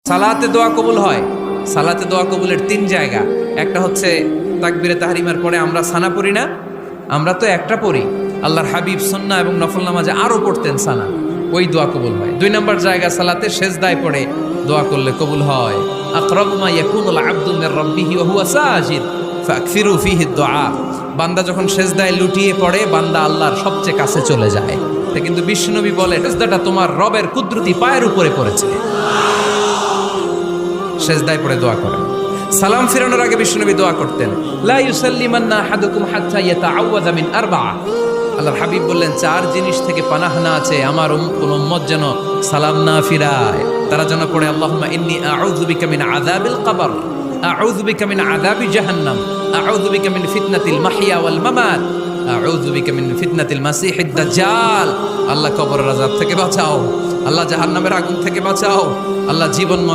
সালাতে দোয়া কবুল হয়। সালাতে দোয়া কবুলের 3 জায়গা। একটা হচ্ছে তাকবীরে তাহরিমার পরে আমরা সানা পড়ি না, আমরা তো একটা পড়ি। আল্লাহর হাবিব সুন্নাহ এবং নফল নামাজে আরো পড়তেন সানা, ওই দোয়া কবুল হয়। 2 নম্বর জায়গা সালাতে সেজদায় পড়ে দোয়া করলে কবুল হয়। আকরাবু মা ইয়াকুনুল আবদু মির রাব্বিহি ওয়া হুয়া সাজিদ ফাকফিরু ফিহি দুআ। বান্দা যখন সেজদায় লুটিয়ে পড়ে, বান্দা আল্লাহর সবচেয়ে কাছে চলে যায়। কিন্তু বিশ্বনবী বলে, সেজদাটা তোমার রবের কুদরতি পায়ের উপরে পড়েছে। সেজদায় পড়ে দোয়া করেন। সালাম ফিরানোর আগে বিশ্বনবী দোয়া করতেন, লা ইউসাল্লিমান্না আহাদুকুম হাত্তা ইয়াতাআওয়াযা মিন আরবা'a। আল্লাহর হাবিব বললেন, 4 জিনিস থেকে পানাহ না আছে আমার কোন উম্মত যেন সালাম না ফিরায়। তারা যেন পড়ে, আল্লাহুম্মা ইন্নী আউযু বিকা মিন আযাবিল কবর, আউযু বিকা মিন আযাবি জাহান্নাম, আউযু বিকা মিন ফিতনাতিল মাহইয়া ওয়াল মামাত, আউযু বিকা মিন ফিতনাতিল মাসিহিদ দাজ্জাল। আল্লাহ কবরের আযাব থেকে বাঁচাও, আল্লাহ জাহান্নামের আগুন থেকে বাঁচাও, আল্লাহ জীবন